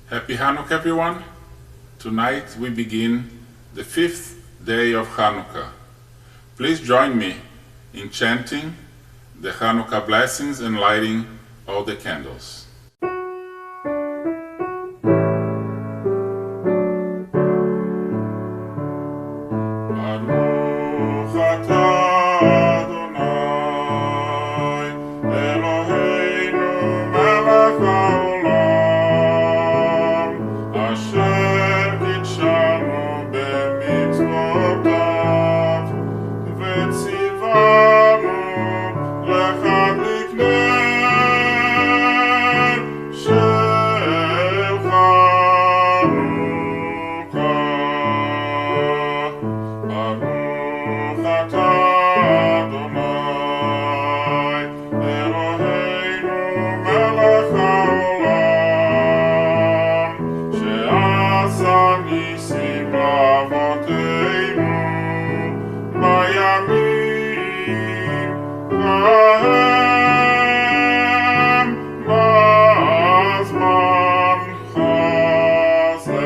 Happy Hanukkah, everyone. Tonight we begin the 5th day of Hanukkah. Please join me in chanting the Hanukkah blessings and lighting all the candles. Baruch atah Adonai Eloheinu melech haolam asher kitshanu b'mitzvotav v'tzivanu לחדליק נר של חנוכה. ברוך אתה אדוני אלוהינו מלך העולם שעשה ניסים לאבותינו בימים ההם בזמן הזה.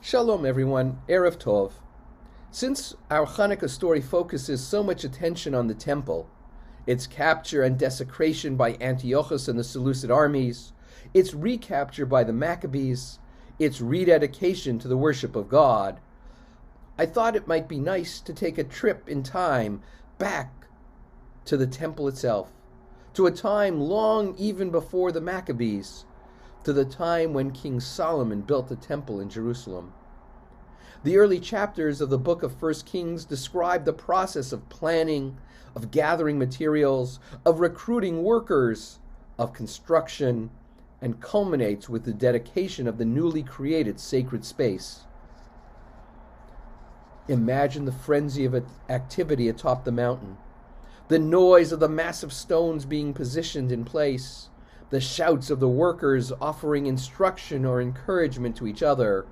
Shalom everyone, Erev Tov. Since our Chanukah story focuses so much attention on the temple, its capture and desecration by Antiochus and the Seleucid armies, its recapture by the Maccabees, its rededication to the worship of God, I thought it might be nice to take a trip in time back to the temple itself, to a time long even before the Maccabees, to the time when King Solomon built the temple in Jerusalem. The early chapters of the book of 1 Kings describe the process of planning, of gathering materials, of recruiting workers, of construction, and culminates with the dedication of the newly created sacred space. Imagine the frenzy of activity atop the mountain, the noise of the massive stones being positioned in place, the shouts of the workers offering instruction or encouragement to each other,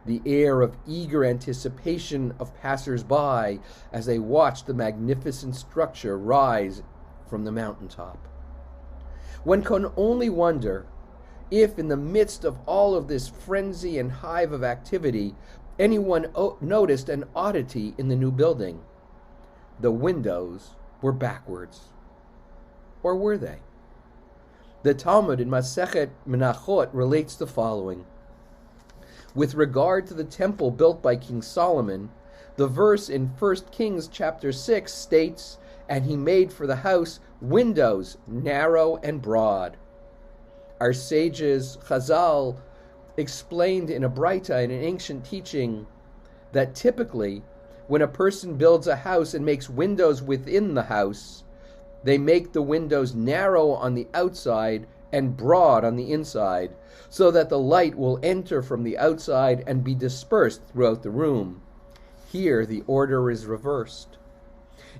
the air of eager anticipation of passers-by as they watch the magnificent structure rise from the mountaintop. One can only wonder if, in the midst of all of this frenzy and hive of activity, anyone noticed an oddity in the new building. The windows were backwards. Or were they? The Talmud in Masechet Menachot relates the following. With regard to the temple built by King Solomon, the verse in 1 Kings chapter 6 states, "And he made for the house windows narrow and broad." Our sages, Chazal, explained in a Braita, in an ancient teaching, that typically, when a person builds a house and makes windows within the house, they make the windows narrow on the outside and broad on the inside, so that the light will enter from the outside and be dispersed throughout the room. Here the order is reversed.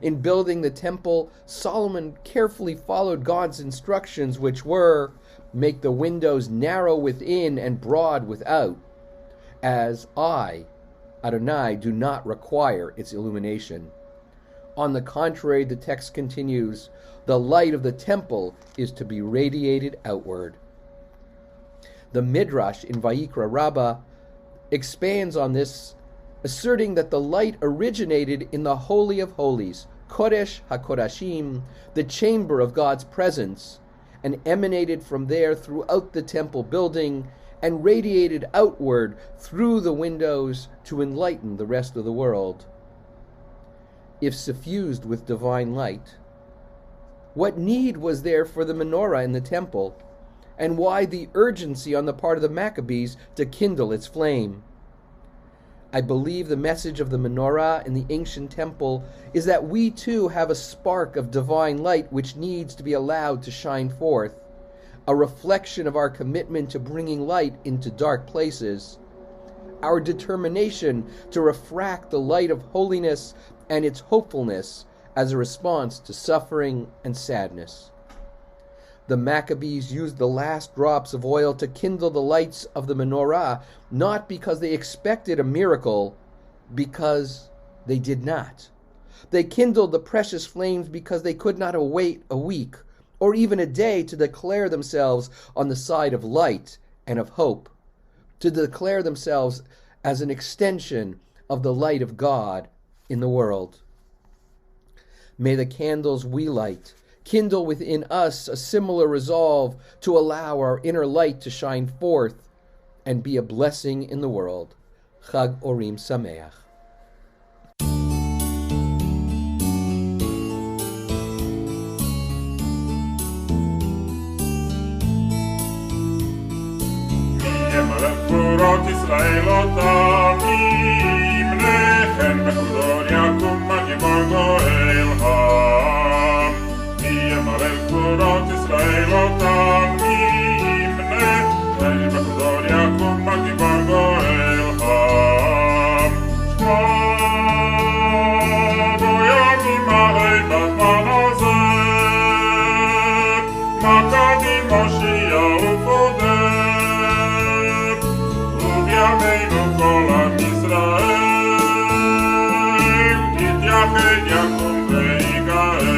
In building the temple, Solomon carefully followed God's instructions, which were, make the windows narrow within and broad without, as I, Adonai, do not require its illumination. On the contrary, the text continues, the light of the temple is to be radiated outward. The Midrash in Vayikra Rabbah expands on this, asserting that the light originated in the Holy of Holies, Kodesh HaKodashim, the chamber of God's presence, and emanated from there throughout the temple building and radiated outward through the windows to enlighten the rest of the world. If suffused with divine light, what need was there for the menorah in the temple, and why the urgency on the part of the Maccabees to kindle its flame? I believe the message of the menorah in the ancient temple is that we too have a spark of divine light which needs to be allowed to shine forth, a reflection of our commitment to bringing light into dark places, our determination to refract the light of holiness and its hopefulness as a response to suffering and sadness. The Maccabees used the last drops of oil to kindle the lights of the menorah, not because they expected a miracle, because they did not. They kindled the precious flames because they could not await a week or even a day to declare themselves on the side of light and of hope, to declare themselves as an extension of the light of God in the world. May the candles we light kindle within us a similar resolve to allow our inner light to shine forth and be a blessing in the world. Chag Orim Sameach. Israel otam imnechem bechudor yakum magibor goel ham. Yemalel kurot Israel otam imnechem bechudor yakum magibor goel ham. Shma boyamim alei batman ozeh Makadi Moshiach ufodeh Yameinu kol Am Yisrael Yityahed Yakum ve'yigael.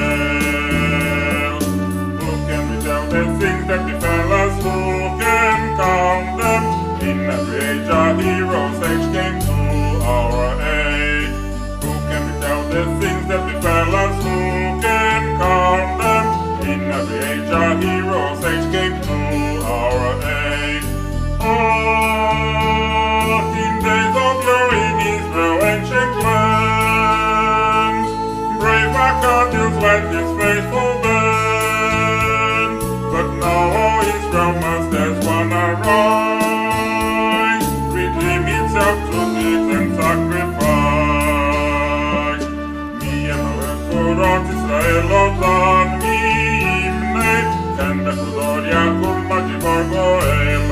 Who can retell the things that befell us? Who can count them? In every age our heroes age came to our aid. Who can retell the things that befell us? Who can count them? In every age our heroes age came to our aid. Days of glory in Israel, ancient lands, brave Maccabees led his faithful band. But now all Israel must as one arise, redeem itself to deeds and sacrifice. Mi Yemalel Kurot Israel otan mimne, and bechudor Yakum magibor goel ham.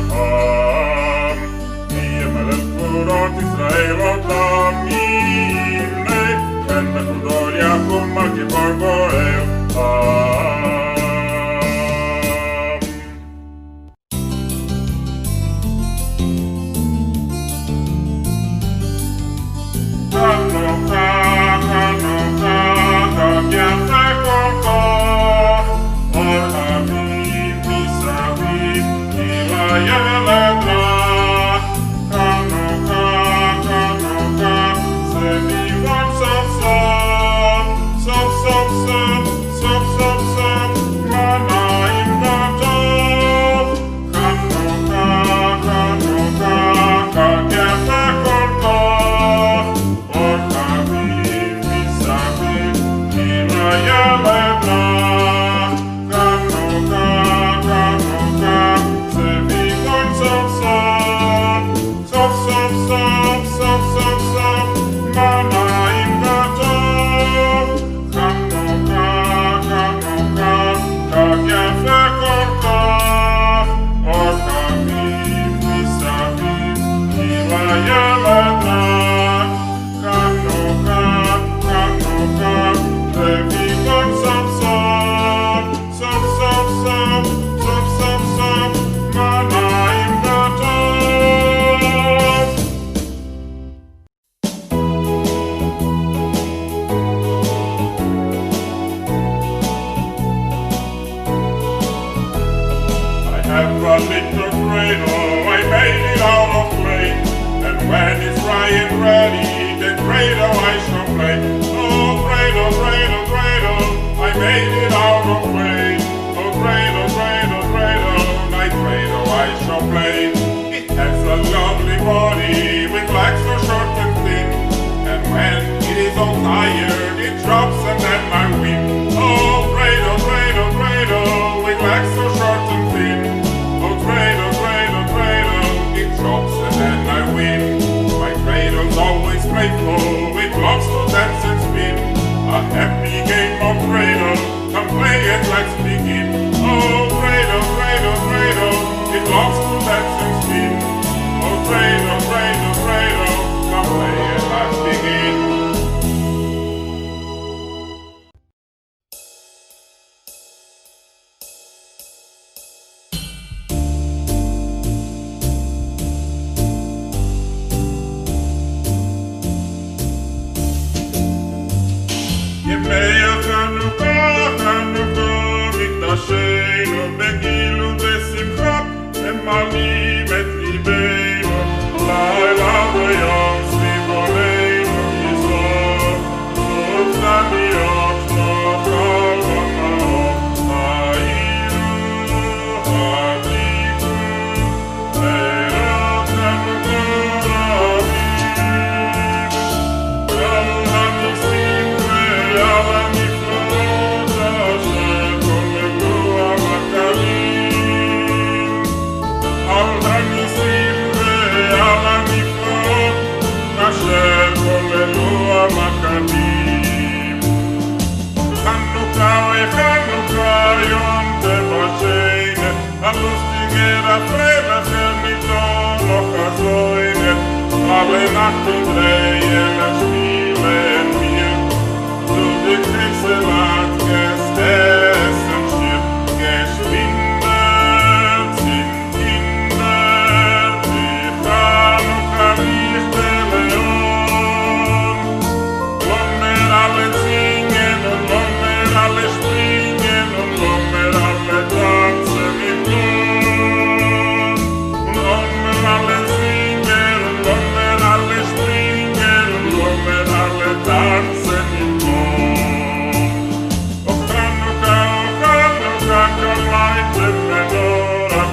Kurot Israel otam imne, and bechudor Yakum magibor goel ham. Chanukah, Chanukah, Chag yafe kol koch, or haviv misaviv, kila ילד רך. So cradle, cradle, I made it out of clay. And when it's dry and ready, then cradle I shall play. Oh, cradle, cradle, cradle, I made it out of clay. Oh, cradle, cradle, cradle, my cradle I shall play. It has a lovely body with legs so short and thin. And when it is all tired, it drops and then I win. Oh, cradle, cradle, cradle, with legs so short and thin. Oh, cradle, cradle, cradle, it drops and then I win. My cradle's always playful, it loves to dance and spin. A happy game of cradle, come play it, let's begin. Oh, cradle, cradle, cradle, it loves to dance and spin. Oh, cradle, cradle, cradle, come play it, let's begin. ימי החנוכה, חנוכה, מתעשינו בגיל ובשמחה, ממלאים את ליבנו, לילה ויום סביב עולנו יזרום, סוף זמיות נוכל ומאור, העירו, הדליקו, לילות חנוכה רבים, כל הניסים ועל הנפלאות אשר כוננו המכבים, על הניסים ועל הנפלאות אשר כוננו המכבים. חנוכה וחנוכה יום תבשנה, הlustige fredagen niet nog verzoenen, alle nachten drehen en spielen wir. Du die Krise lag gestessen schier, geschwindelt sind Kinder, die Chanukah Lichteleon. Lass mir alle singen und lass mir alle springen und lass mir alle tanzen im Lohn. Und lass mir alle singen und lass mir alle springen und lass mir alle tanzen im Lohn. Oh Chanukah, come light the menorah.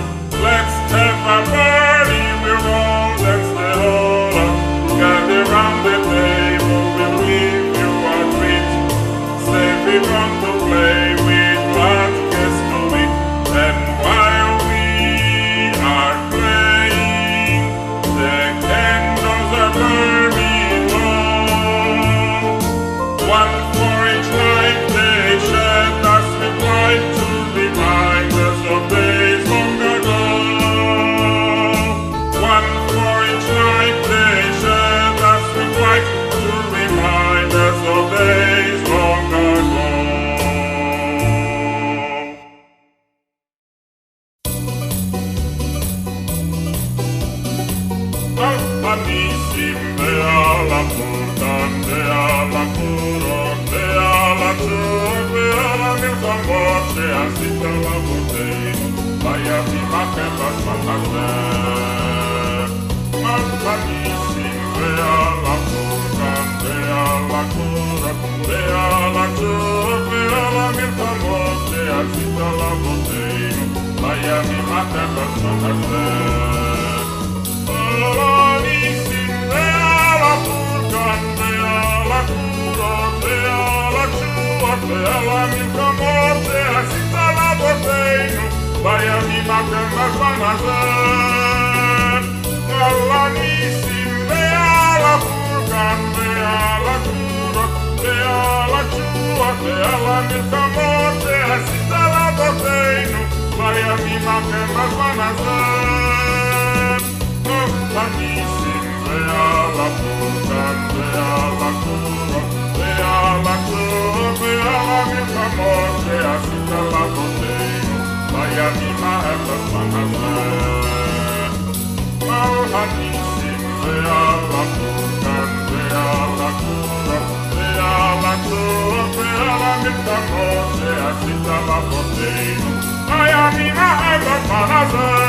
Let's have a party, we'll all dance the whole up. Gather round the table, we'll give you a treat. Say we want to play with latkes to eat. And while we are playing, the candles are burning low. One for each night they shed us with light to remind us of days long ago. One for each night they shed us with light to remind us of days long ago. הניסים ועל הפורקן ועל הקורות ועל התשועות ועל המלחמות שעשית לאבותינו בימים ההם בזמן הזה. הניסים ועל הפורקן ועל הקורות ועל התשועות ועל המלחמות שעשית לאבותינו בימים ההם בזמן הזה. הניסים ועל הפורקן ועל הקורות ועל התשועות ועל המלחמות שעשית לאבותינו בימים ההם בזמן הזה. הניסים ועל הפורקן ועל הקורות ועל התשועות ועל המלחמות שעשית לאבותינו בימים ההם בזמן הזה. הניסים ועל הפורקן ועל הקורות ועל התשועות ועל המלחמות שעשית לאבותינו בימים ההם בזמן הזה. הניסים ועל הפורקן ועל הקורות ועל התשועות ועל המלחמות שעשית לאבותינו בימים ההם בזמן הזה.